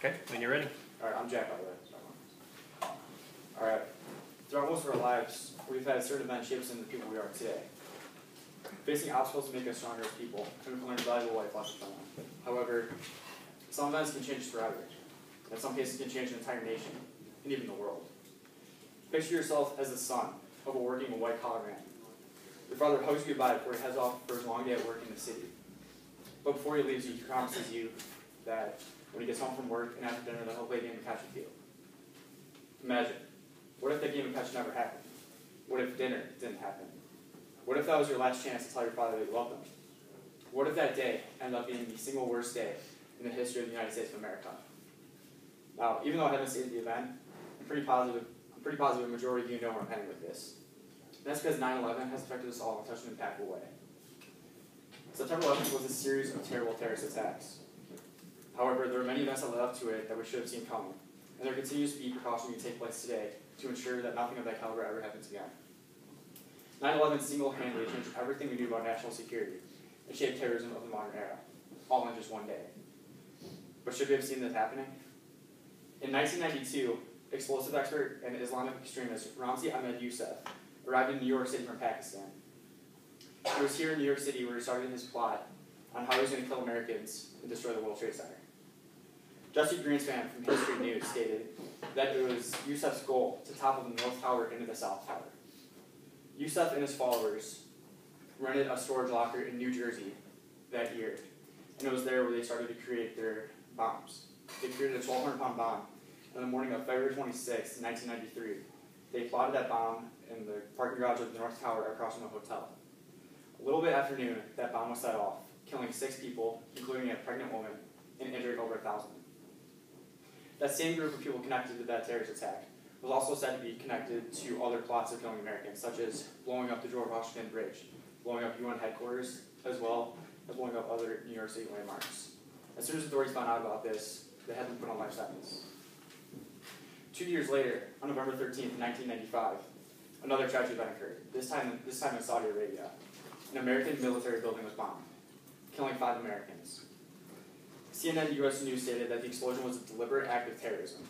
Okay, when you're ready. All right, I'm Jack, by the way. All right. Throughout most of our lives, we've had certain events shape us into the people we are today. Facing obstacles make us stronger as people, and we can learn valuable life lessons from them. However, some events can change us forever. In some cases, can change an entire nation, and even the world. Picture yourself as the son of a working white-collar man. Your father hugs you goodbye before he heads off for his long day at work in the city. But before he leaves you, he promises you that when he gets home from work and after dinner, that he'll play a game of catch with you. Imagine, what if that game of catch never happened? What if dinner didn't happen? What if that was your last chance to tell your father that you love him? What if that day ended up being the single worst day in the history of the United States of America? Now, even though I haven't stated the event, I'm pretty positive a majority of you know where I'm heading with this. And that's because 9/11 has affected us all in such an impactful way. September 11th was a series of terrible terrorist attacks. However, there were many events that led up to it that we should have seen coming, and there continues to be precautions that take place today to ensure that nothing of that caliber ever happens again. 9/11 single-handedly changed everything we knew about national security and shaped terrorism of the modern era, all in just one day. But should we have seen this happening? In 1992, explosive expert and Islamic extremist Ramon Youssef arrived in New York City from Pakistan. It was here in New York City where he started his plot on how he was going to kill Americans and destroy the World Trade Center. Jesse Greenspan from History News stated that it was Youssef's goal to topple the North Tower into the South Tower. Youssef and his followers rented a storage locker in New Jersey that year, and it was there where they started to create their bombs. They created a 1,200-pound bomb, and on the morning of February 26, 1993, they plotted that bomb in the parking garage of the North Tower across from a hotel. A little bit after noon, that bomb was set off, killing 6 people, including a pregnant woman, and injuring over 1,000. That same group of people connected to that terrorist attack was also said to be connected to other plots of killing Americans, such as blowing up the George Washington Bridge, blowing up UN headquarters, as well as blowing up other New York City landmarks. As soon as authorities found out about this, they had them put on life sentence. 2 years later, on November 13th, 1995, another tragic event occurred, this time in Saudi Arabia. An American military building was bombed, killing 5 Americans. CNN US News stated that the explosion was a deliberate act of terrorism.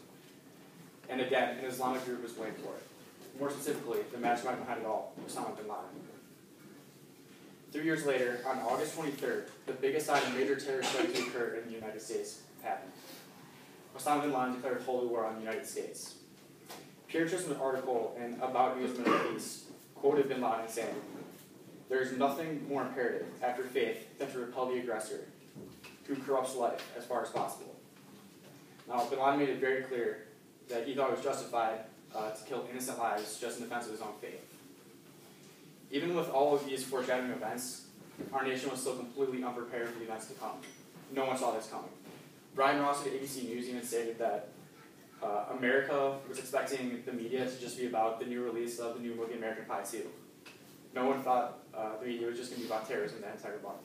And again, an Islamic group was blamed for it. More specifically, the mastermind behind it all, Osama bin Laden. 3 years later, on August 23rd, the biggest sign of major terrorist strike to occur in the United States happened. Osama bin Laden declared holy war on the United States. Pierre Trisman's article in About U.S. Middle East quoted bin Laden saying, "There is nothing more imperative after faith than to repel the aggressor who corrupts life as far as possible." Now, bin Laden made it very clear that he thought it was justified to kill innocent lives just in defense of his own faith. Even with all of these foreshadowing events, our nation was still completely unprepared for the events to come. No one saw this coming. Brian Ross at ABC News even stated that America was expecting the media to just be about the new release of the new movie American Pie 2. No one thought the media was just going to be about terrorism that entire month.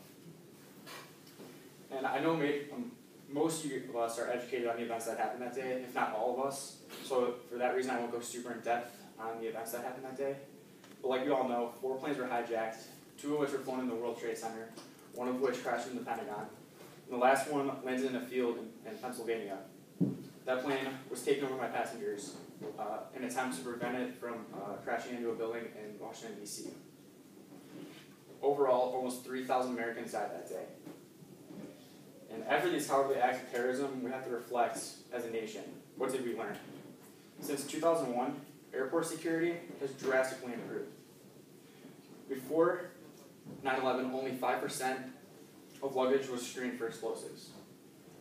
And I know most of us are educated on the events that happened that day, if not all of us. So for that reason, I won't go super in depth on the events that happened that day. But like you all know, 4 planes were hijacked, 2 of which were flown in the World Trade Center, 1 of which crashed in the Pentagon, and the last one landed in a field in Pennsylvania. That plane was taken over by passengers in an attempt to prevent it from crashing into a building in Washington, D.C. Overall, almost 3,000 Americans died that day. And after these cowardly acts of terrorism, we have to reflect as a nation. What did we learn? Since 2001, airport security has drastically improved. Before 9/11, only 5% of luggage was screened for explosives.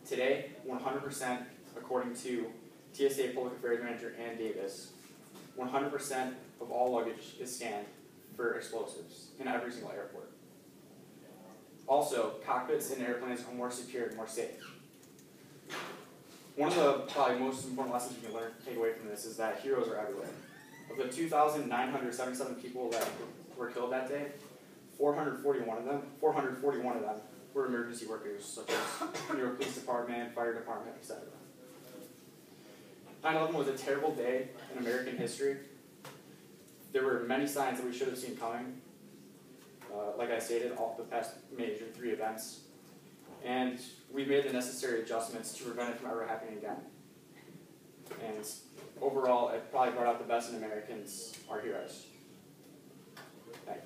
Today, 100%, according to TSA Public Affairs Manager Ann Davis, 100% of all luggage is scanned for explosives in every single airport. Also, cockpits in airplanes are more secure and more safe. One of the probably most important lessons you can learn, take away from this, is that heroes are everywhere. Of the 2,977 people that were killed that day, 441 of them were emergency workers, such as New York Police Department, Fire Department, etc. 9/11 was a terrible day in American history. There were many signs that we should have seen coming. Like I stated, all the past major 3 events. And we've made the necessary adjustments to prevent it from ever happening again. And overall, it probably brought out the best in Americans, our heroes. Thank you.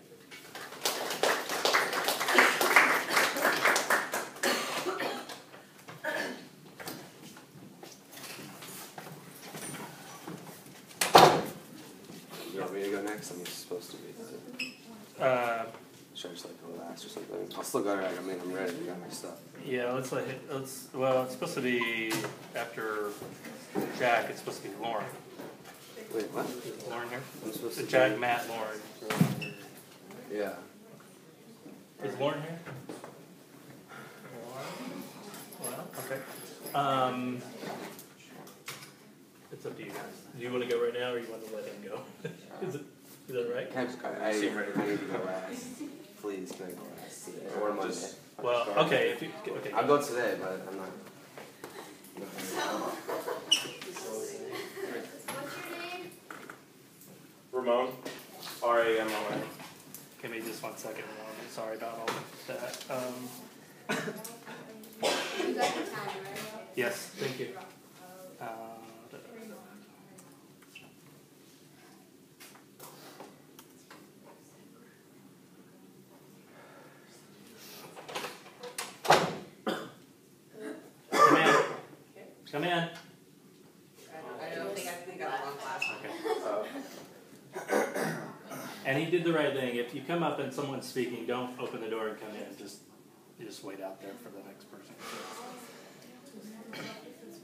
You want me to go next? I'm supposed to be. Should I just like go last or something? I'll still go right. I mean, I'm ready. I got my stuff. Yeah, well, it's supposed to be after Jack. It's supposed to be Lauren. Wait, what? Is Lauren here? I'm supposed to Jack, be... Matt, Lauren. Yeah. Is Lauren here? Well, okay. It's up to you guys. Do you want to go right now, or you want to let him go? Is that right? I need to go last. Please, can I go last today? Or Monday? Well, okay. If you, okay. I'll go today, but I'm not. What's your name? Ramon. R-A-M-O-N. Give me just 1 second. I'm sorry about all that. You got your time, right? Yes, thank you. Come in. I don't think I got a long class. Okay. And he did the right thing. If you come up and someone's speaking, don't open the door and come in. Just wait out there for the next person.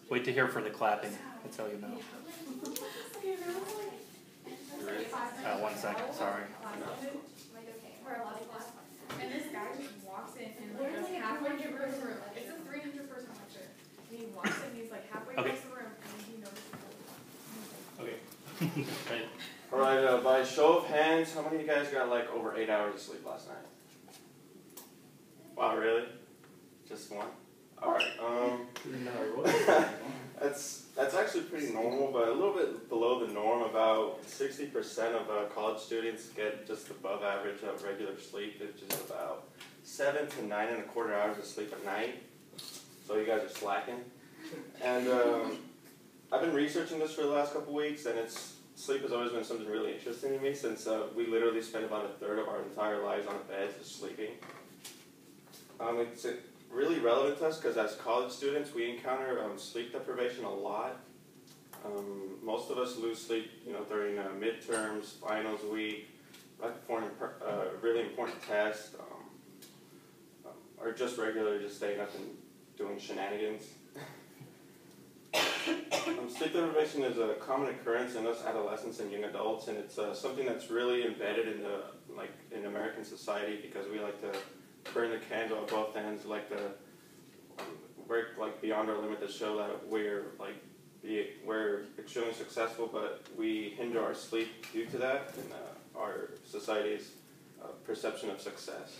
Wait to hear for the clapping. That's how you know. 1 second, sorry. And this guy just walks in and like goes halfway through the room. It's a 300-person lecture. And he walks in and he's like halfway across the room and he notices. Okay. Right. Alright, by show of hands, how many of you guys got like over 8 hours of sleep last night? Wow, really? Just one? Alright, that's actually pretty normal, but a little bit below the norm. About 60% of college students get just above average of regular sleep, which is about 7 to 9.25 hours of sleep at night. So you guys are slacking. And I've been researching this for the last couple weeks, and sleep has always been something really interesting to me, since we literally spend about a third of our entire lives on a bed just sleeping. It's really relevant to us because as college students we encounter sleep deprivation a lot. Most of us lose sleep, during midterms, finals week, right before a really important test, or just regularly just staying up and doing shenanigans. Sleep deprivation is a common occurrence in us adolescents and young adults, and it's something that's really embedded in American society because we like to burn the candle at both ends, like to work beyond our limit to show that we're extremely successful, but we hinder our sleep due to that and our society's perception of success.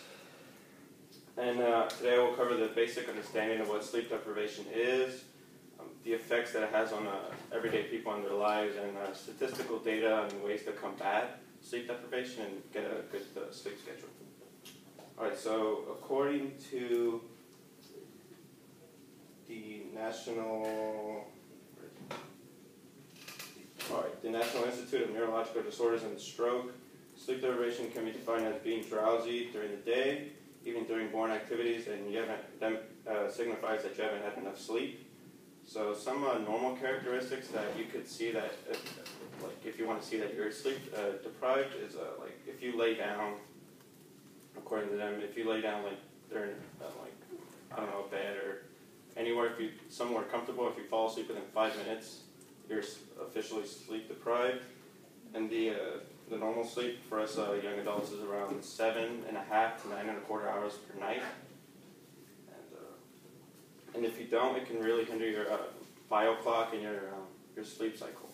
And today I will cover the basic understanding of what sleep deprivation is, the effects that it has on everyday people in their lives, and statistical data and ways to combat sleep deprivation and get a good sleep schedule. Alright, so according to the National Institute of Neurological Disorders and Stroke, sleep deprivation can be defined as being drowsy during the day, even during boring activities, and signifies that you haven't had enough sleep. So some normal characteristics that you could see that, if you want to see that you're sleep deprived, is if you lay down. According to them, if you lay down during a bed or anywhere, somewhere comfortable, if you fall asleep within 5 minutes, you're officially sleep deprived. And the normal sleep for us young adults is around 7.5 to 9.25 hours per night. And if you don't, it can really hinder your bio clock and your sleep cycle.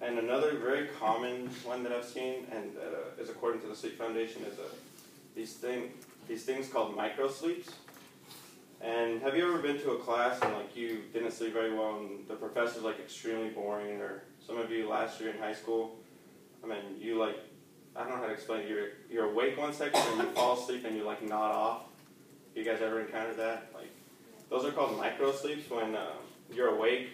And another very common one that I've seen, and is according to the Sleep Foundation, is these things called microsleeps. And have you ever been to a class and you didn't sleep very well and the professor's extremely boring, or some of you last year in high school, I don't know how to explain it, you're awake 1 second and you fall asleep and you nod off You guys ever encountered that? Like, those are called micro sleeps when you're awake,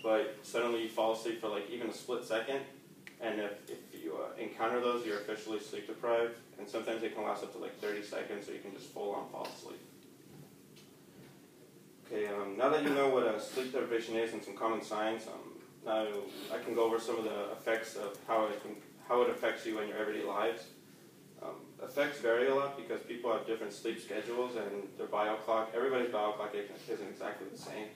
but suddenly you fall asleep for like even a split second. And if you encounter those, you're officially sleep deprived. And sometimes it can last up to like 30 seconds, or you can just full on fall asleep. Okay, now that you know what sleep deprivation is and some common science, now I can go over some of the effects of how it affects you in your everyday lives. Effects vary a lot because people have different sleep schedules and their bio clock. Everybody's bio clock isn't exactly the same.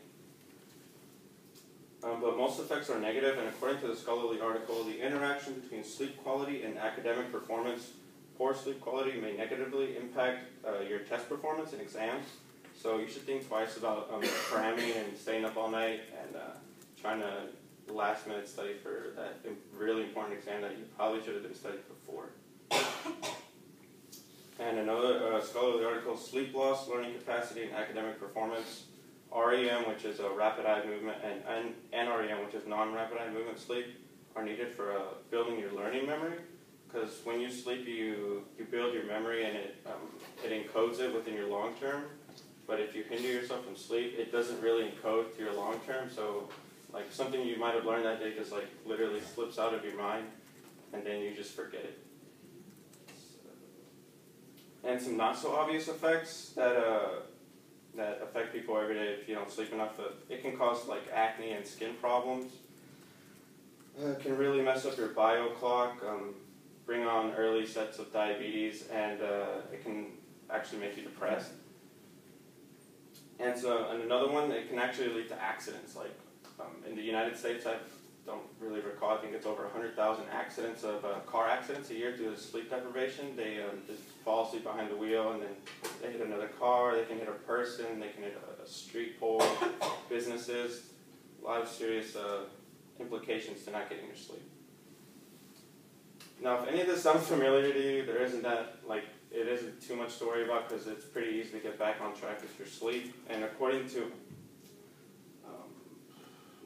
But most effects are negative, and according to the scholarly article, the interaction between sleep quality and academic performance, poor sleep quality may negatively impact your test performance and exams. So you should think twice about cramming and staying up all night and trying to last minute study for that really important exam that you probably should have been studying before. And another scholarly article, sleep loss, learning capacity, and academic performance. REM, which is a rapid eye movement, and NREM, which is non-rapid eye movement sleep, are needed for building your learning memory. Because when you sleep, you build your memory and it encodes it within your long term. But if you hinder yourself from sleep, it doesn't really encode to your long term. So like something you might have learned that day just like literally slips out of your mind, and then you just forget it. And some not so obvious effects that affect people every day if you don't sleep enough. It can cause like acne and skin problems. It can really mess up your bio clock, bring on early sets of diabetes, and it can actually make you depressed. And another one, it can actually lead to accidents. Like in the United States, I don't really recall, I think it's over 100,000 accidents of car accidents a year due to sleep deprivation. They just fall asleep behind the wheel, and then they hit another car, they can hit a person, they can hit a street pole, businesses. A lot of serious implications to not getting your sleep. Now, if any of this sounds familiar to you, it isn't too much to worry about because it's pretty easy to get back on track with your sleep. And according to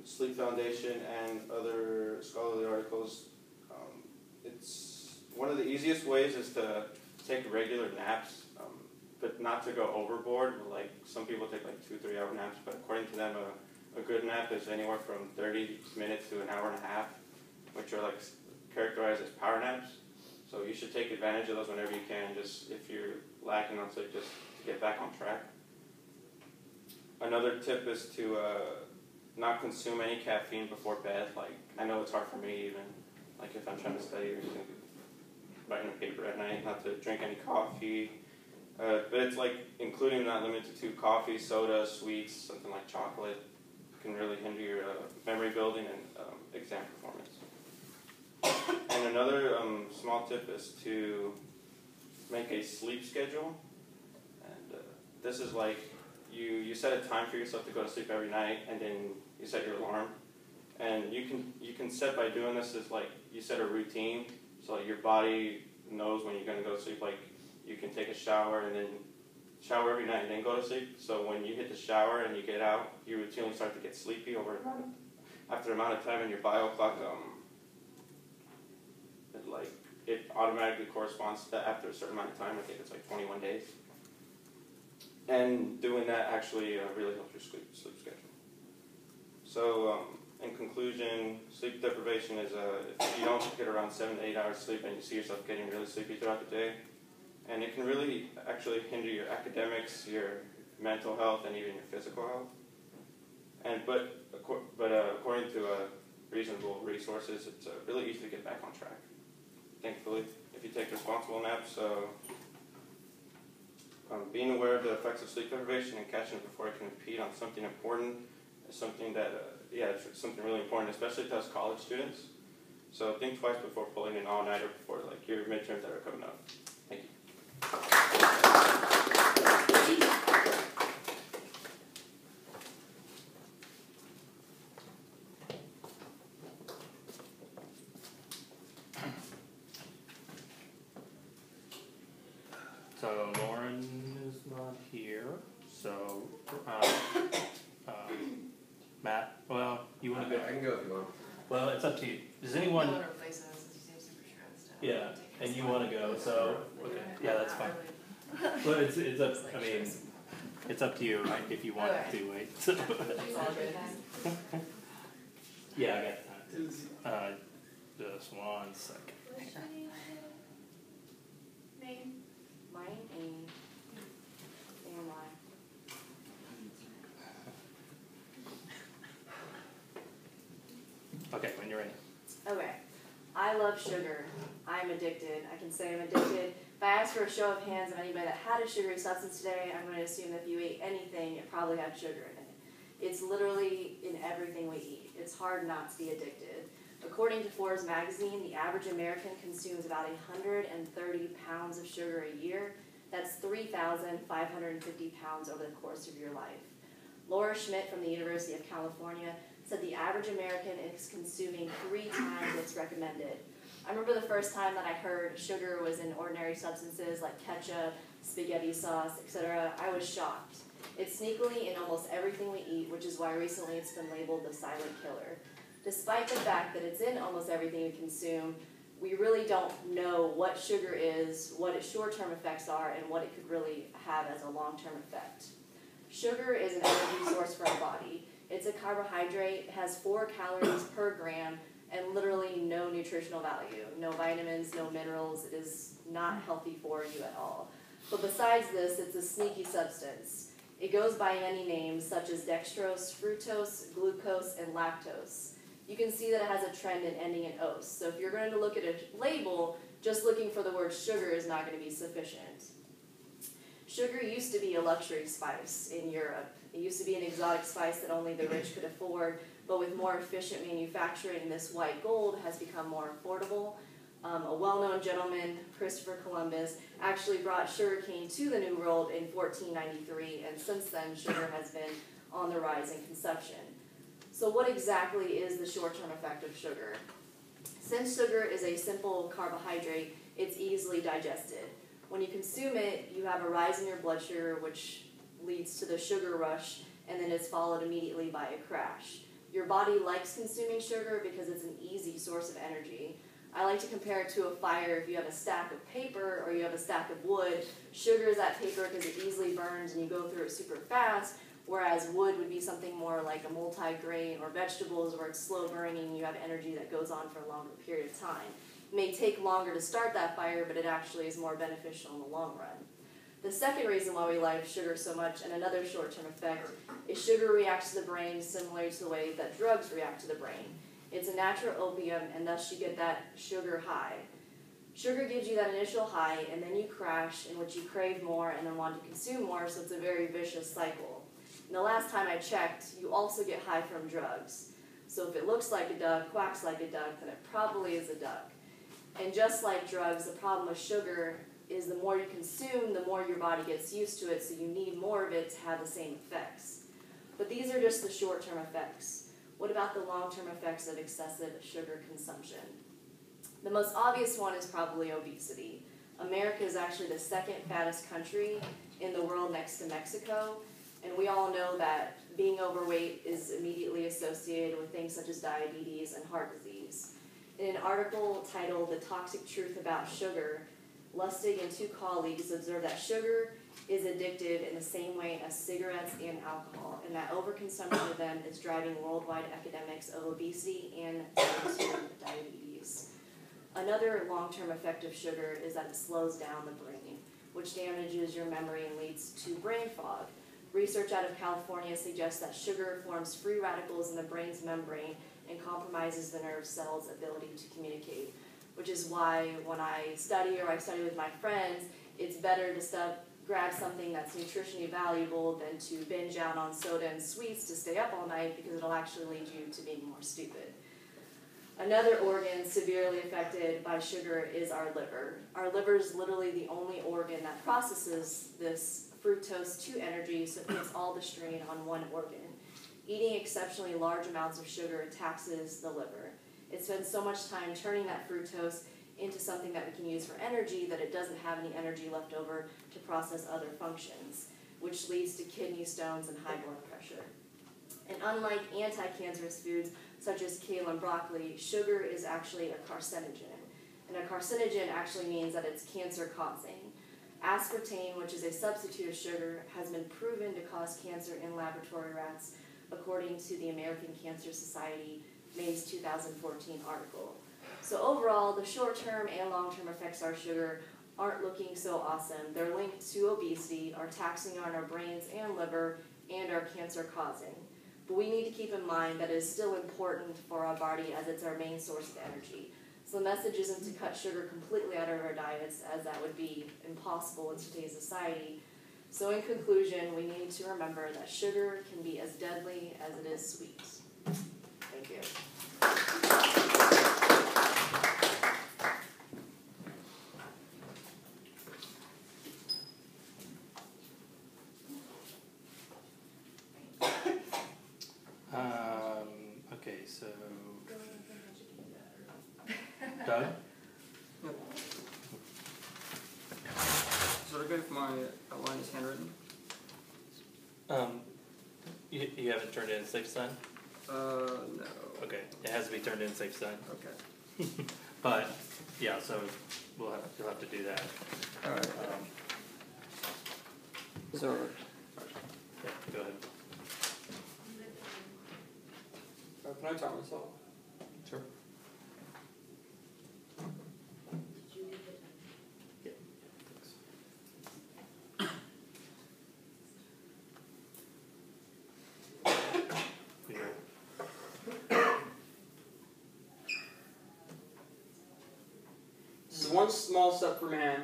Sleep Foundation and other scholarly articles, it's one of the easiest ways is to take regular naps, but not to go overboard. Like some people take like 2-3 hour naps, but according to them, a good nap is anywhere from 30 minutes to an hour and a half, which are like characterized as power naps. So you should take advantage of those whenever you can, just if you're lacking on sleep, just to get back on track. Another tip is to not consume any caffeine before bed. Like, I know it's hard for me even, like if I'm trying to study or writing a paper at night, not to drink any coffee. But it's like including, not limited to, coffee, soda, sweets, something like chocolate can really hinder your memory building and exam performance. And another small tip is to make a sleep schedule. And this is like, you set a time for yourself to go to sleep every night, and then you set your alarm. And you can set, by doing this, is like you set a routine, so your body knows when you're going to go to sleep. Like you can take a shower and then shower every night and then go to sleep. So when you hit the shower and you get out, you routinely start to get sleepy after an amount of time in your bio clock. It automatically corresponds to that after a certain amount of time. I think it's like 21 days. And doing that actually really helps your sleep schedule. So in conclusion, sleep deprivation is if you don't get around 7 to 8 hours sleep and you see yourself getting really sleepy throughout the day, and it can really actually hinder your academics, your mental health, and even your physical health. But according to reasonable resources, it's really easy to get back on track. Thankfully, if you take responsible naps, being aware of the effects of sleep deprivation and catching it before it can impede on something important is something that, it's something really important, especially to us college students. So think twice before pulling an all-nighter before like your midterms that are coming up. Thank you. So Lauren is not here. So Matt, well, you want to go? I can go if you want. Well, it's up to you. Does You anyone? want to replace it since you seem super stressed out. Yeah, and you want to go? So okay, yeah, that's fine. But it's up. I mean, It's up to you if you want Okay. to wait. So. It's all good. Yeah, I got time. Just 1 second. What's your name? Mine, Amy. And mine. Okay, when you're ready. Okay. I love sugar. I'm addicted. I can say I'm addicted. If I ask for a show of hands of anybody that had a sugary substance today, I'm going to assume that if you ate anything, it probably had sugar in it. It's literally in everything we eat. It's hard not to be addicted. According to Forbes magazine, the average American consumes about 130 pounds of sugar a year. That's 3,550 pounds over the course of your life. Laura Schmidt from the University of California said the average American is consuming 3 times what's recommended. I remember the first time that I heard sugar was in ordinary substances like ketchup, spaghetti sauce, etc. I was shocked. It's sneakily in almost everything we eat, which is why recently it's been labeled the silent killer. Despite the fact that it's in almost everything we consume, we really don't know what sugar is, what its short-term effects are, and what it could really have as a long-term effect. Sugar is an energy source for our body. It's a carbohydrate, it has 4 calories per gram, and literally no nutritional value. No vitamins, no minerals. It is not healthy for you at all. But besides this, it's a sneaky substance. It goes by many names such as dextrose, fructose, glucose, and lactose. You can see that it has a trend in ending in ose. So if you're going to look at a label, just looking for the word sugar is not going to be sufficient. Sugar used to be a luxury spice in Europe. It used to be an exotic spice that only the rich could afford, but with more efficient manufacturing, this white gold has become more affordable. A well-known gentleman, Christopher Columbus, actually brought sugarcane to the New World in 1493, and since then, sugar has been on the rise in consumption. So what exactly is the short-term effect of sugar? Since sugar is a simple carbohydrate, it's easily digested. When you consume it, you have a rise in your blood sugar, which leads to the sugar rush, and then it's followed immediately by a crash. Your body likes consuming sugar because it's an easy source of energy. I like to compare it to a fire. If you have a stack of paper or you have a stack of wood, sugar is that paper because it easily burns and you go through it super fast, whereas wood would be something more like a multi-grain or vegetables where it's slow burning and you have energy that goes on for a longer period of time. It may take longer to start that fire, but it actually is more beneficial in the long run. The second reason why we like sugar so much, and another short-term effect, is sugar reacts to the brain similar to the way that drugs react to the brain. It's a natural opium, and thus you get that sugar high. Sugar gives you that initial high, and then you crash, in which you crave more and then want to consume more, so it's a very vicious cycle. And the last time I checked, you also get high from drugs. So if it looks like a duck, quacks like a duck, then it probably is a duck. And just like drugs, the problem with sugar is the more you consume, the more your body gets used to it, so you need more of it to have the same effects. But these are just the short-term effects. What about the long-term effects of excessive sugar consumption? The most obvious one is probably obesity. America is actually the second fattest country in the world next to Mexico, and we all know that being overweight is immediately associated with things such as diabetes and heart disease. In an article titled "The Toxic Truth About Sugar," Lustig and 2 colleagues observed that sugar is addictive in the same way as cigarettes and alcohol, and that overconsumption of them is driving worldwide epidemics of obesity and type 2 diabetes. Another long-term effect of sugar is that it slows down the brain, which damages your memory and leads to brain fog. Research out of California suggests that sugar forms free radicals in the brain's membrane and compromises the nerve cell's ability to communicate, which is why when I study or I study with my friends, it's better to grab something that's nutritionally valuable than to binge out on soda and sweets to stay up all night, because it'll actually lead you to being more stupid. Another organ severely affected by sugar is our liver. Our liver is literally the only organ that processes this fructose to energy, so it puts all the strain on one organ. Eating exceptionally large amounts of sugar taxes the liver. It spends so much time turning that fructose into something that we can use for energy that it doesn't have any energy left over to process other functions, which leads to kidney stones and high blood pressure. And unlike anti-cancerous foods such as kale and broccoli, sugar is actually a carcinogen. And a carcinogen actually means that it's cancer-causing. Aspartame, which is a substitute of sugar, has been proven to cause cancer in laboratory rats, according to the American Cancer Society May's 2014 article. So overall, the short-term and long-term effects of our sugar aren't looking so awesome. They're linked to obesity, are taxing on our brains and liver, and are cancer-causing. But we need to keep in mind that it is still important for our body as it's our main source of energy. So the message isn't to cut sugar completely out of our diets, as that would be impossible in today's society. So in conclusion, we need to remember that sugar can be as deadly as it is sweet. Thank you. Okay, so Doug? Is it okay if my outline is handwritten? You haven't turned in safe sign? No. Okay, it has to be turned in safe sign. Okay. But yeah, so you'll have to do that. Alright. Is there Yeah, go ahead. can I time myself? Sure. This is one small step for man,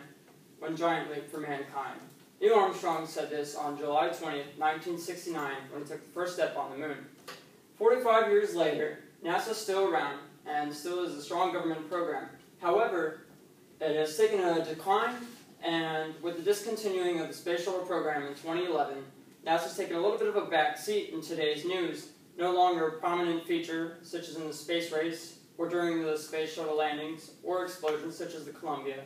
one giant leap for mankind. Neil Armstrong said this on July 20th, 1969, when he took the first step on the moon. 45 years later, NASA is still around and still is a strong government program. However, it has taken a decline, and with the discontinuing of the Space Shuttle program in 2011, NASA has taken a little bit of a back seat in today's news, no longer a prominent feature such as in the space race or during the Space Shuttle landings or explosions such as the Columbia.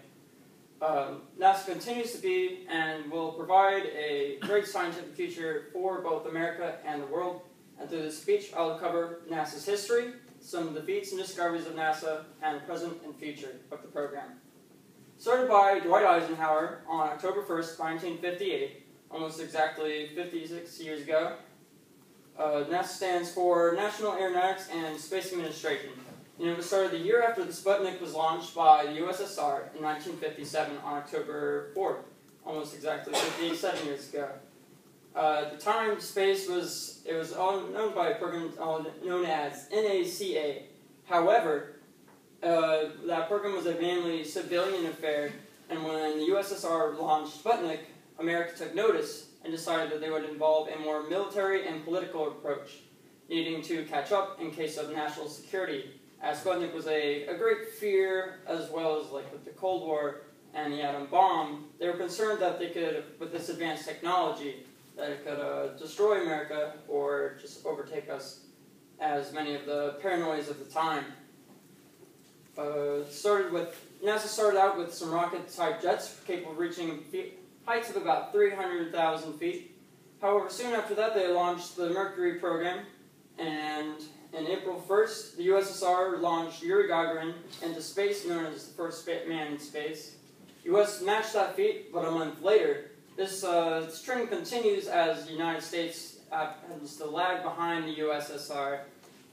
NASA continues to be and will provide a great scientific future for both America and the world. And through this speech, I will cover NASA's history, some of the feats and discoveries of NASA, and the present and future of the program. Started by Dwight Eisenhower on October 1st, 1958, almost exactly 56 years ago. NASA stands for National Aeronautics and Space Administration. And it was started the year after the Sputnik was launched by the USSR in 1957 on October 4th, almost exactly 57 years ago. At the time, space was known by a program known as NACA. However, that program was a mainly civilian affair, and when the USSR launched Sputnik, America took notice and decided that they would involve a more military and political approach, needing to catch up in case of national security. As Sputnik was a great fear, as well as like with the Cold War and the atom bomb, they were concerned that they could, with this advanced technology, that it could destroy America or just overtake us, as many of the paranoids of the time. NASA started out with some rocket-type jets capable of reaching heights of about 300,000 feet. However, soon after that, they launched the Mercury program, and on April 1st, the USSR launched Yuri Gagarin into space, known as the first man in space. The US matched that feat, but a month later, this trend continues as the United States happens to lag behind the USSR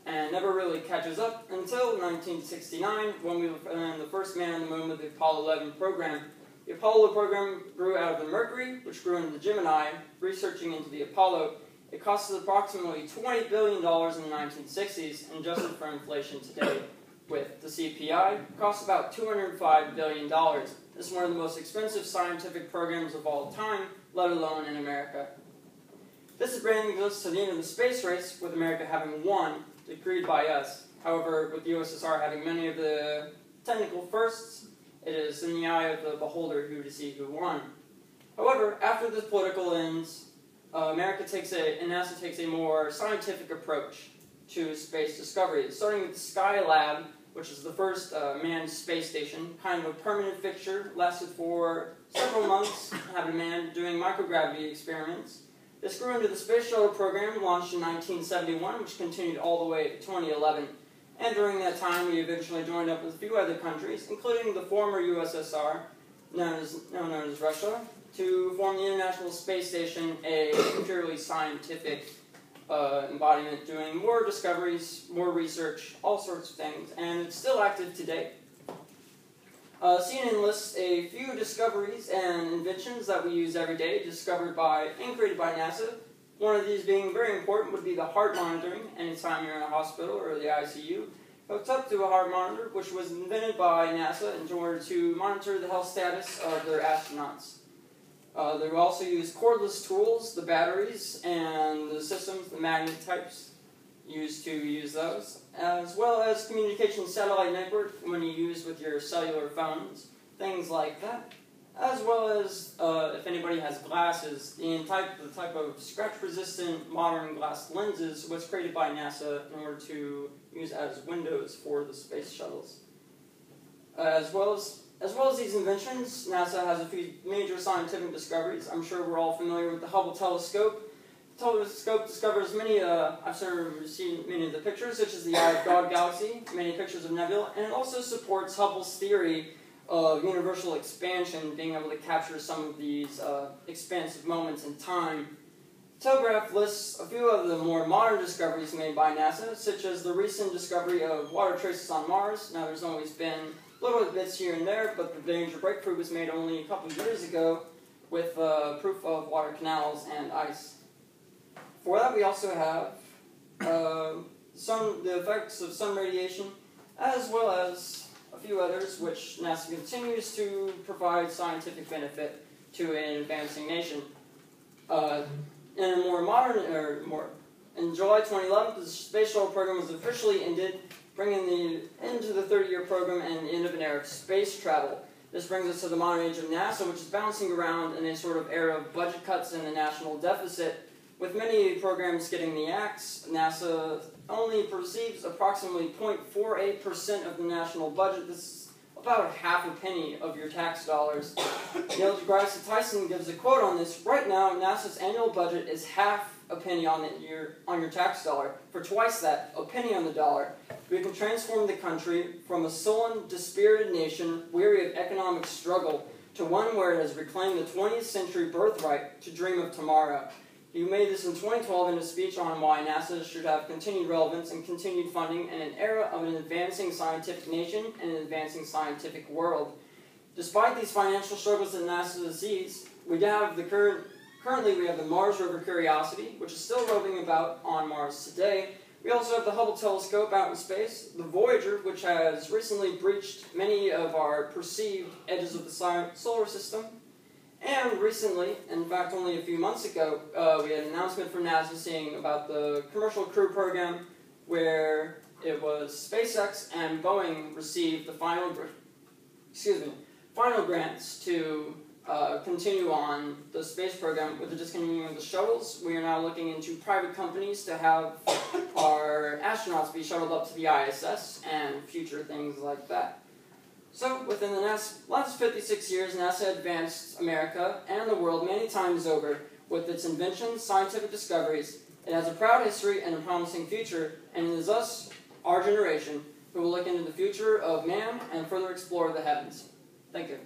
and never really catches up until 1969, when we found the first man on the moon with the Apollo 11 program. The Apollo program grew out of the Mercury, which grew into the Gemini. Researching into the Apollo, it costed approximately $20 billion in the 1960s, and adjusted for inflation today with the CPI, it costs about $205 billion. This is one of the most expensive scientific programs of all time, let alone in America. This is bringing us to the end of the space race, with America having won, decreed by us. However, with the USSR having many of the technical firsts, it is in the eye of the beholder who to see who won. However, after this political ends, NASA takes a more scientific approach to space discovery, starting with Skylab, which is the first manned space station, kind of a permanent fixture, lasted for several months, had a man doing microgravity experiments. This grew into the Space Shuttle program, launched in 1971, which continued all the way to 2011. And during that time, we eventually joined up with a few other countries, including the former USSR, now known as Russia, to form the International Space Station, a purely scientific embodiment, doing more discoveries, more research, all sorts of things, and it's still active today. CNN lists a few discoveries and inventions that we use every day, discovered by and created by NASA. One of these being very important would be the heart monitoring. Anytime you're in a hospital or the ICU, hooked up to a heart monitor, which was invented by NASA in order to monitor the health status of their astronauts. They also use cordless tools, the batteries, and the systems, the magnet types, used to use those, as well as communication satellite network when you use with your cellular phones, things like that, as well as, if anybody has glasses, the type of scratch-resistant modern glass lenses was created by NASA in order to use as windows for the space shuttles. As well as these inventions, NASA has a few major scientific discoveries. I'm sure we're all familiar with the Hubble telescope. The telescope discovers many, I've certainly seen many of the pictures, such as the Eye of God galaxy, many pictures of nebula, and it also supports Hubble's theory of universal expansion, being able to capture some of these expansive moments in time. The telegraph lists a few of the more modern discoveries made by NASA, such as the recent discovery of water traces on Mars. Now, there's always been little bits here and there, but the major breakthrough was made only a couple of years ago with proof of water canals and ice. For that, we also have the effects of sun radiation, as well as a few others, which NASA continues to provide scientific benefit to an advancing nation. In a more modern, in July 2011, the space shuttle program was officially ended, bringing the end to the 30-year program and the end of an era of space travel. This brings us to the modern age of NASA, which is bouncing around in a sort of era of budget cuts and a national deficit. With many programs getting the axe, NASA only receives approximately 0.48% of the national budget. This is about half a penny of your tax dollars. Neil deGrasse Tyson gives a quote on this. Right now, NASA's annual budget is half a penny on your tax dollar. For twice that, a penny on the dollar, we can transform the country from a sullen, dispirited nation, weary of economic struggle, to one where it has reclaimed the 20th century birthright to dream of tomorrow. He made this in 2012 in a speech on why NASA should have continued relevance and continued funding in an era of an advancing scientific nation and an advancing scientific world. Despite these financial struggles that NASA sees, currently we have the Mars rover Curiosity, which is still roving about on Mars today. We also have the Hubble telescope out in space, the Voyager, which has recently breached many of our perceived edges of the solar system. And recently, in fact only a few months ago, we had an announcement from NASA saying about the Commercial Crew Program, where it was SpaceX and Boeing received the final grants to continue on the space program. With the discontinuing of the shuttles, we are now looking into private companies to have our astronauts be shuttled up to the ISS and future things like that. So, within the last 56 years, NASA advanced America and the world many times over with its inventions, scientific discoveries. It has a proud history and a promising future, and it is us, our generation, who will look into the future of man and further explore the heavens. Thank you.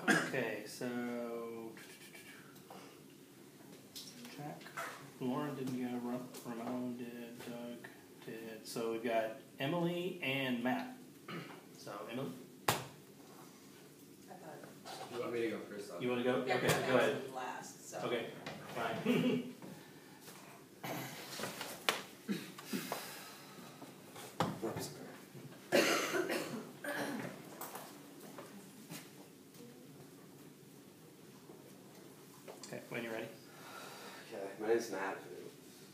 Okay, so Jack, Lauren didn't go, Ramon did, Doug did. So we've got Emily and Matt. So Emily, You want me to go first? you want to go? Yeah, Okay, because go ahead. last, so. Okay, fine. Oops. Okay, when you're ready. Okay, my name's Matt.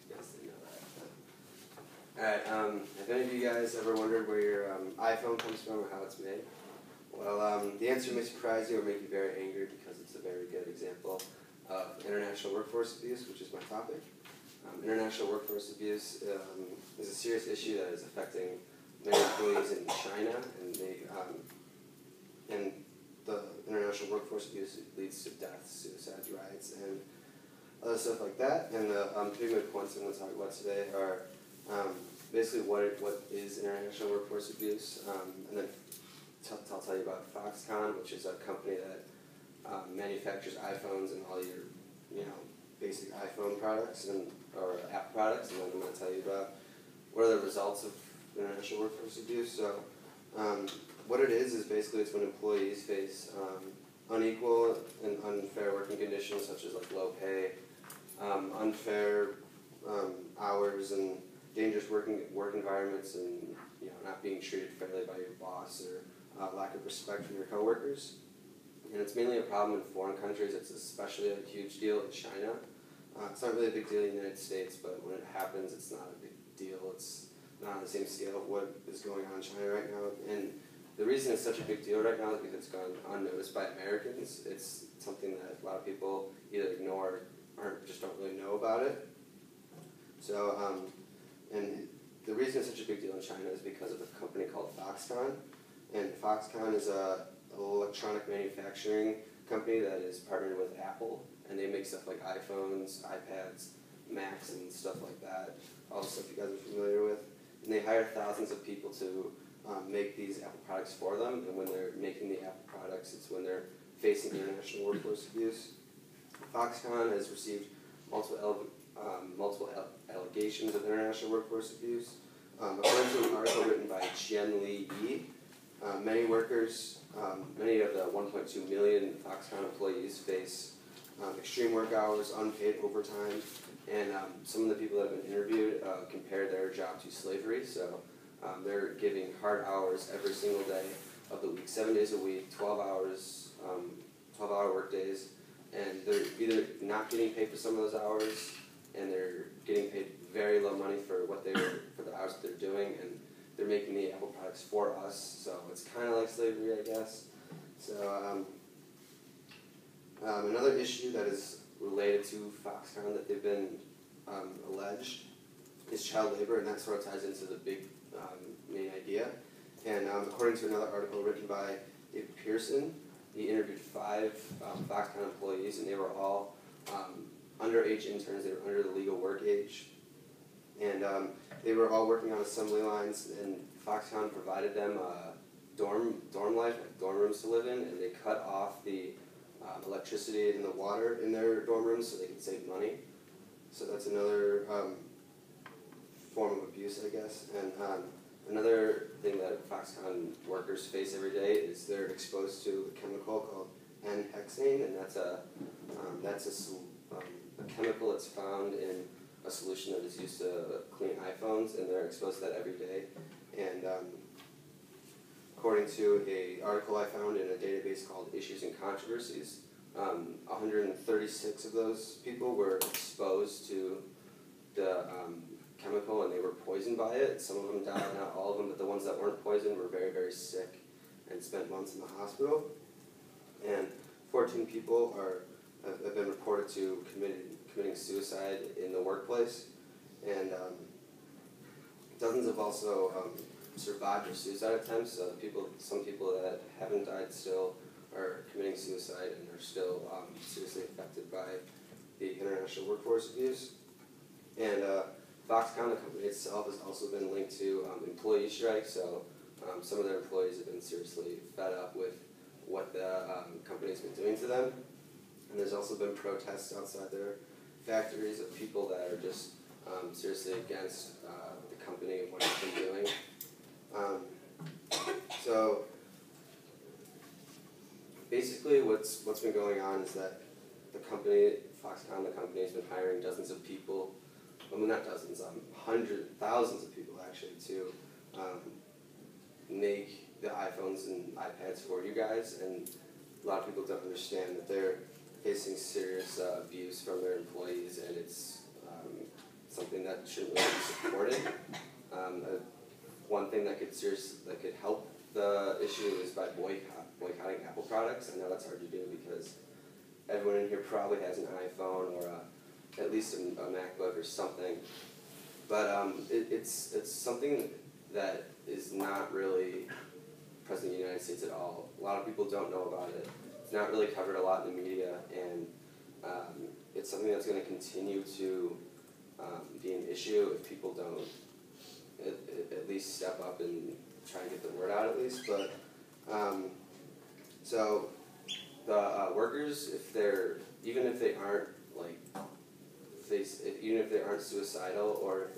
You guys didn't know that. Alright, have any of you guys ever wondered where your iPhone comes from or how it's made? Well, the answer may surprise you or make you very angry because it's a very good example of international workforce abuse, which is my topic. International workforce abuse is a serious issue that is affecting many employees in China, and the international workforce workforce abuse leads to deaths, suicides, riots, and other stuff like that. And the three main points I'm going to talk about today are basically what is international workforce abuse, and then I'll tell you about Foxconn, which is a company that manufactures iPhones and all your, basic iPhone products or Apple products, and then I'm going to tell you about what are the results of international workforce abuse. So, what it is basically it's when employees face unequal and unfair working conditions, such as like low pay, unfair hours, and dangerous work environments, and not being treated fairly by your boss, or lack of respect from your coworkers. And it's mainly a problem in foreign countries. It's especially a huge deal in China. It's not really a big deal in the United States, but when it happens, it's not a big deal. It's not on the same scale of what is going on in China right now. And the reason it's such a big deal right now is because it's gone unnoticed by Americans. It's something that a lot of people either ignore or just don't really know about it. So, and the reason it's such a big deal in China is because of a company called Foxconn. And Foxconn is an electronic manufacturing company that is partnered with Apple, and they make stuff like iPhones, iPads, Macs, and stuff like that, all the stuff you guys are familiar with. And they hire thousands of people to make these Apple products for them, and when they're making the Apple products, it's when they're facing international workforce abuse. Foxconn has received multiple allegations of international workforce abuse. According to an article written by Jian-Li Yi, many workers, many of the 1.2 million Foxconn employees face extreme work hours, unpaid overtime, and some of the people that have been interviewed compare their job to slavery. So they're giving hard hours every single day of the week, 7 days a week, 12 hours, 12-hour work days, and they're either not getting paid for some of those hours, and they're getting paid very low money for for the hours that they're doing, and they're making the Apple products for us. So it's kind of like slavery, I guess. So another issue that is related to Foxconn that they've been alleged is child labor, and that sort of ties into the big main idea. And according to another article written by David Pearson, he interviewed 5 Foxconn employees, and they were all underage interns. They were under the legal work age, and they were all working on assembly lines, and Foxconn provided them dorm life, like dorm rooms to live in, and they cut off the electricity and the water in their dorm rooms so they could save money. So that's another form of abuse, I guess. And another thing that Foxconn workers face every day is they're exposed to a chemical called N-hexane, and that's a chemical that's found in a solution that is used to clean iPhones, and they're exposed to that every day. And according to an article I found in a database called Issues and Controversies, 136 of those people were exposed to the chemical, and they were poisoned by it. Some of them died, not all of them, but the ones that weren't poisoned were very, very sick and spent months in the hospital. And 14 people have been reported to committing suicide in the workplace, and dozens have also survived their suicide attempts. Some people that haven't died still are committing suicide and are still seriously affected by the international workforce abuse. And Foxconn, the company itself, has also been linked to employee strikes. So some of their employees have been seriously fed up with what the company's been doing to them. And there's also been protests outside their factories of people that are just seriously against the company and what it's been doing. So basically what's been going on is that the company, Foxconn, the company, has been hiring dozens of people, well, not dozens, hundreds, thousands of people actually, to make the iPhones and iPads for you guys. And a lot of people don't understand that they're facing serious abuse from their employees, and it's something that shouldn't really be supported. One thing that could help the issue is by boycotting Apple products. I know that's hard to do because everyone in here probably has an iPhone or at least a MacBook or something. But it's something that is not really President of the United States at all. A lot of people don't know about it. It's not really covered a lot in the media, and it's something that's going to continue to be an issue if people don't at least step up and try and get the word out at least. But so the workers, even if they aren't even if they aren't suicidal, or if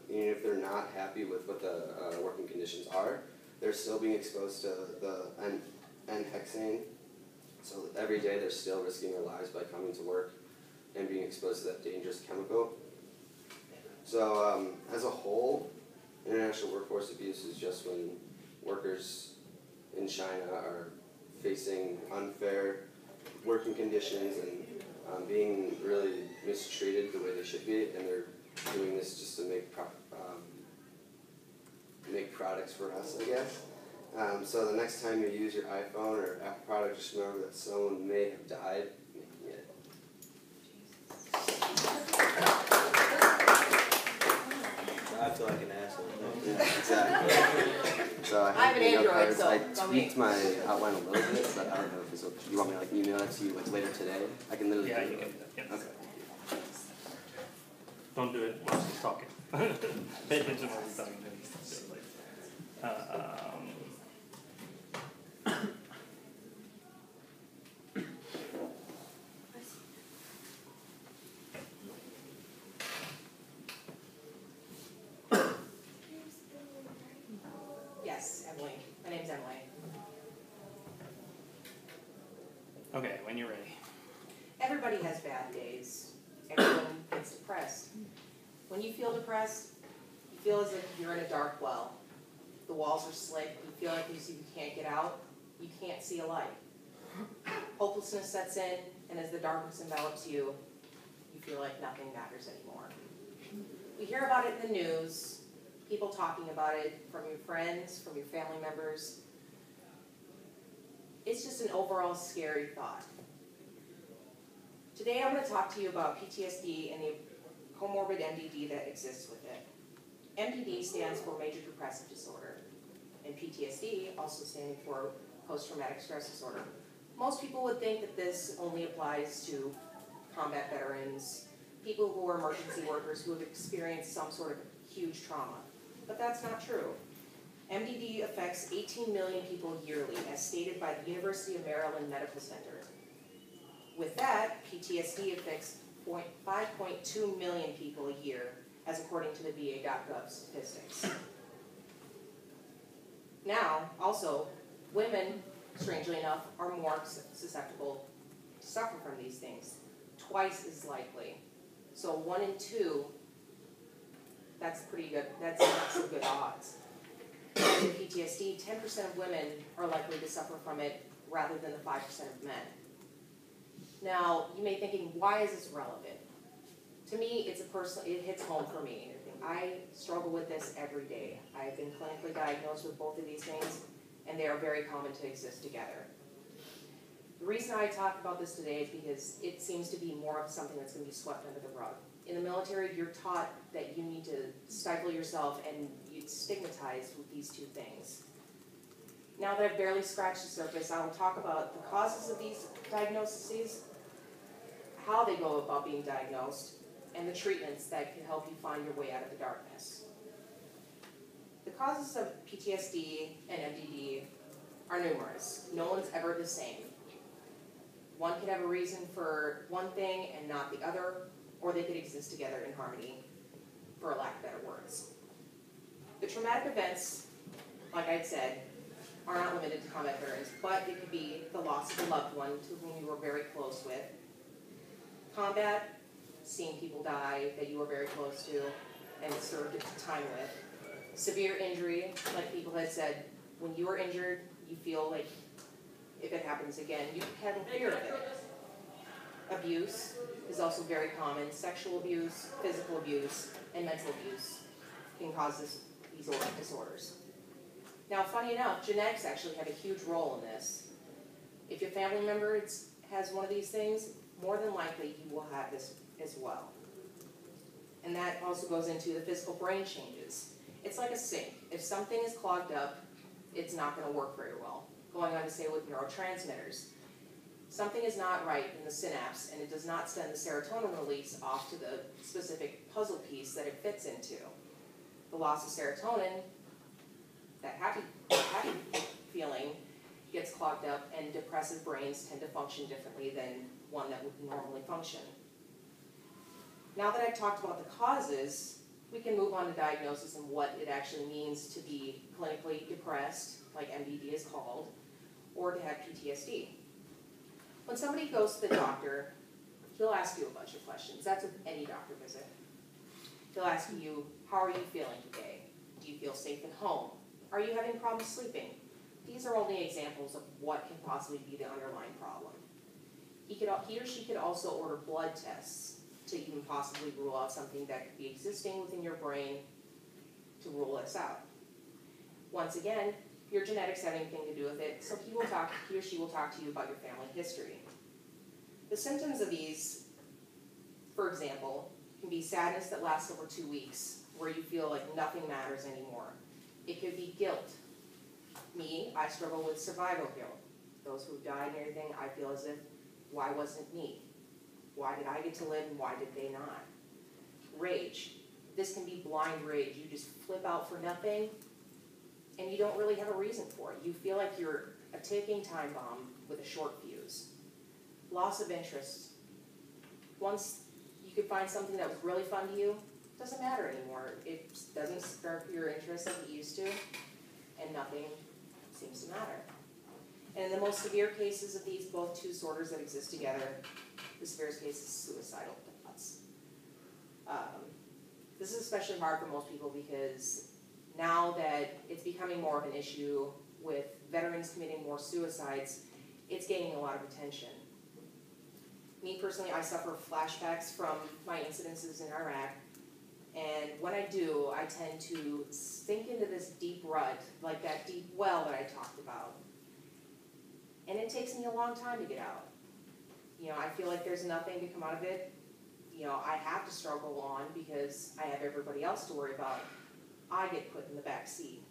even if they're not happy with what the working conditions are, they're still being exposed to the N-hexane. So every day they're still risking their lives by coming to work and being exposed to that dangerous chemical. So as a whole, international workforce abuse is just when workers in China are facing unfair working conditions and being really mistreated the way they should be, and they're doing this just to make products for us, I guess. So the next time you use your iPhone or Apple product, just remember that someone may have died making it. I feel like an asshole. Yeah, exactly. So I have an Android, so I don't tweaked my outline a little bit, but I don't know if it's okay. You want me to email that to you later today? I can literally Yeah, do you it. can do that. Yeah. Okay. Don't do it while she's talking. Pay attention while she's talking. Yes, Emily. My name's Emily. Okay, when you're ready. Everybody has bad days. Everyone gets depressed. When you feel depressed, you feel as if you're in a dark well. The walls are slick. You feel like you can't get out. You can't see a light. Hopelessness sets in, and as the darkness envelops you, you feel like nothing matters anymore. We hear about it in the news, people talking about it from your friends, from your family members. It's just an overall scary thought. Today I'm going to talk to you about PTSD and the comorbid MDD that exists with it. MDD stands for Major Depressive Disorder, and PTSD also standing for Post-Traumatic Stress Disorder. Most people would think that this only applies to combat veterans, people who are emergency workers who have experienced some sort of huge trauma. But that's not true. MDD affects 18 million people yearly, as stated by the University of Maryland Medical Center. With that, PTSD affects 5.2 million people a year, as according to the VA.gov statistics. Now, also, women, strangely enough, are more susceptible to suffer from these things, twice as likely. So 1 in 2, that's pretty good, that's not so good odds. And in PTSD, 10% of women are likely to suffer from it rather than the 5% of men. Now, you may be thinking, why is this relevant? To me, it hits home for me. I struggle with this every day. I've been clinically diagnosed with both of these things, and they are very common to exist together. The reason I talk about this today is because it seems to be more of something that's going to be swept under the rug. In the military, you're taught that you need to stifle yourself, and you're stigmatized with these two things. Now that I've barely scratched the surface, I will talk about the causes of these diagnoses, how they go about being diagnosed, and the treatments that can help you find your way out of the darkness. The causes of PTSD and MDD are numerous. No one's ever the same. One could have a reason for one thing and not the other, or they could exist together in harmony, for a lack of better words. The traumatic events, like I said, are not limited to combat veterans, but it could be the loss of a loved one to whom you were very close with. Combat, seeing people die that you were very close to and served time with. Severe injury, like people had said, when you are injured, you feel like if it happens again, you have a fear of it. Abuse is also very common. Sexual abuse, physical abuse, and mental abuse can cause these disorders. Now, funny enough, genetics actually have a huge role in this. If your family member has one of these things, more than likely you will have this as well. And that also goes into the physical brain changes. It's like a sink. If something is clogged up, it's not going to work very well. Going on to say with neurotransmitters, something is not right in the synapse and it does not send the serotonin release off to the specific puzzle piece that it fits into. The loss of serotonin, that happy feeling, gets clogged up, and depressive brains tend to function differently than one that would normally function. Now that I've talked about the causes, we can move on to diagnosis and what it actually means to be clinically depressed, like MDD is called, or to have PTSD. When somebody goes to the doctor, he'll ask you a bunch of questions. That's with any doctor visit. He'll ask you, how are you feeling today? Do you feel safe at home? Are you having problems sleeping? These are only examples of what can possibly be the underlying problem. He or she could also order blood tests to even possibly rule out something that could be existing within your brain to rule this out. Once again, your genetics have anything to do with it, so he or she will talk to you about your family history. The symptoms of these, for example, can be sadness that lasts over 2 weeks, where you feel like nothing matters anymore. It could be guilt. Me, I struggle with survival guilt. Those who've died and everything, I feel as if, why wasn't me? Why did I get to live and why did they not? Rage. This can be blind rage. You just flip out for nothing and you don't really have a reason for it. You feel like you're a ticking time bomb with a short fuse. Loss of interest. Once you could find something that was really fun to you, it doesn't matter anymore. It doesn't spark your interest like it used to, and nothing seems to matter. And in the most severe cases of these both two disorders that exist together, the severest case is suicidal thoughts. This is especially hard for most people because now that it's becoming more of an issue with veterans committing more suicides, it's gaining a lot of attention. Me personally, I suffer flashbacks from my incidences in Iraq, and when I do, I tend to sink into this deep rut, like that deep well that I talked about. And it takes me a long time to get out. You know, I feel like there's nothing to come out of it. You know, I have to struggle on because I have everybody else to worry about. I get put in the back seat.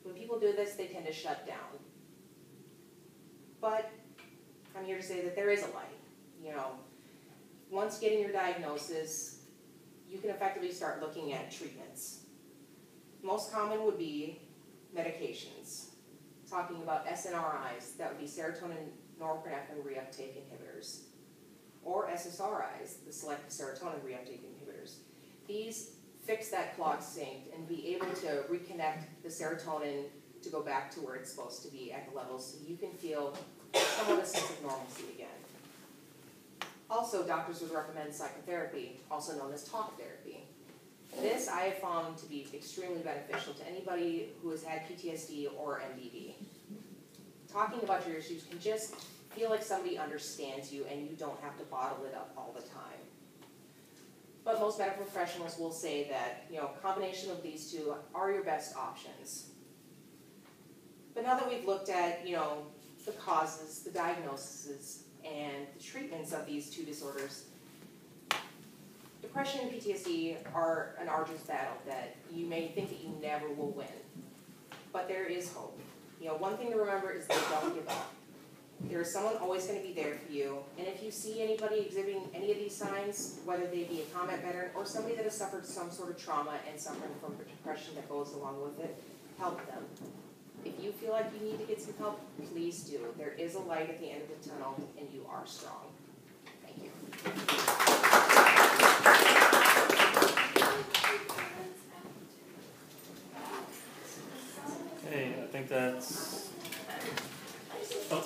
When people do this, they tend to shut down. But I'm here to say that there is a light. You know, once getting your diagnosis, you can effectively start looking at treatments. Most common would be medications. Talking about SNRIs, that would be serotonin norepinephrine reuptake inhibitors, or SSRIs, the selective serotonin reuptake inhibitors. These fix that clogged sink and be able to reconnect the serotonin to go back to where it's supposed to be at the level so you can feel somewhat a sense of normalcy again. Also, doctors would recommend psychotherapy, also known as talk therapy. This I have found to be extremely beneficial to anybody who has had PTSD or MDD. Talking about your issues can just feel like somebody understands you and you don't have to bottle it up all the time. But most medical professionals will say that, you know, a combination of these two are your best options. But now that we've looked at, you know, the causes, the diagnoses, and the treatments of these two disorders, depression and PTSD are an arduous battle that you may think that you never will win. But there is hope. You know, one thing to remember is that don't give up. There is someone always going to be there for you. And if you see anybody exhibiting any of these signs, whether they be a combat veteran or somebody that has suffered some sort of trauma and suffering from depression that goes along with it, help them. If you feel like you need to get some help, please do. There is a light at the end of the tunnel, and you are strong. Thank you. Hey, I think that's... Oh.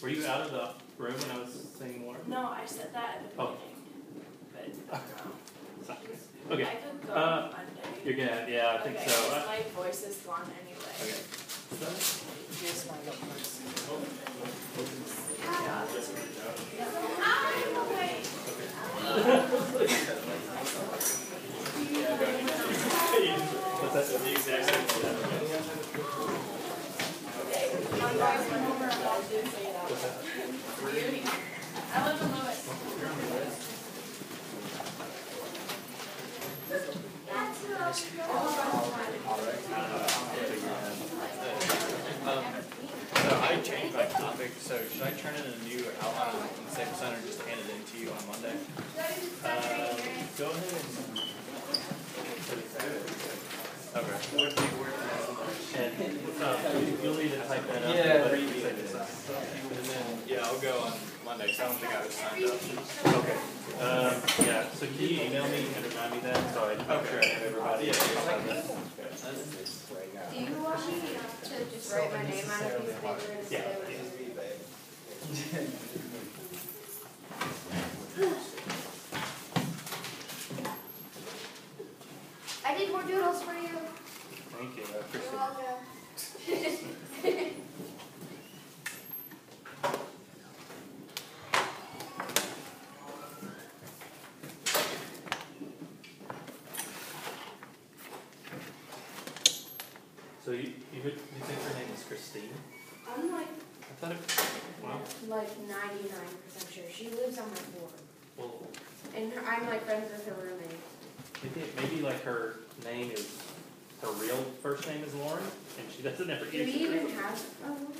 Were you out of the room when I was saying more? No, I said that at the beginning. But okay. I could go on Monday. You're gonna, yeah, I think okay, so. My voice is gone anyway. Okay. Here's my notes. What's that? The exact same. I live in Lewis. same center, just handed it to you on Monday. Go ahead and. Okay. And, you'll need to type that up. Yeah. but- And then, yeah, I'll go on Monday, 'cause I don't think I was signed up. Okay. Yeah, so can you email me and remind me that, so I make sure I have everybody. Yeah. Do you want me to just write my name on a piece of paper and say Yeah. what it is? I did more doodles for you. Thank you, I You're appreciate it. welcome. So you think her name is Christine? I'm like I thought it, well, 99% sure. She lives on my floor. well, And I'm like friends with her roommate. maybe like her name is, her real first name is Lauren, and she doesn't ever Do use we it. even have a room?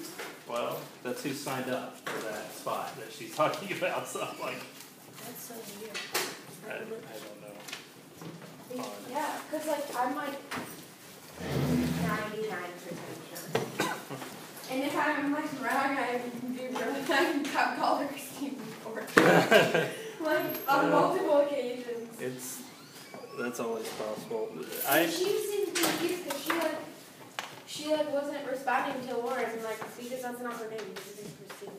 Well, that's who signed up for that spot that she's talking about, so I'm like, That's so weird. I don't know. Yeah, cause like I'm like 99% sure. And if I'm like wrong, I can call her Christine before. Like on multiple occasions. That's always possible. She seemed confused because she wasn't responding to Lauren like because that's not her name. This is Christine.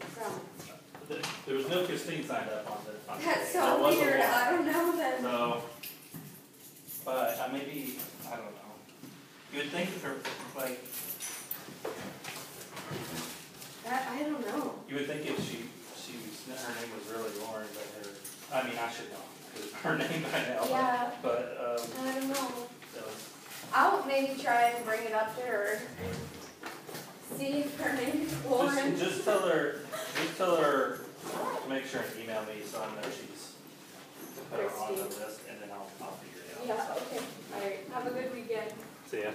So There was no Christine signed up on the. that's There so was a weird. Lauren. I don't know then. So, but maybe, I don't know. You would think if her, like, I don't know. you would think if her name was really Lauren, but I should know, because her name I know. Yeah. But, I don't know. so, I'll maybe try and bring it up to her. See if her name is Lauren. just tell her to make sure and email me so I know she's put her on the list, and then I'll figure it out. Yeah, okay. Alright. Have a good weekend. See ya.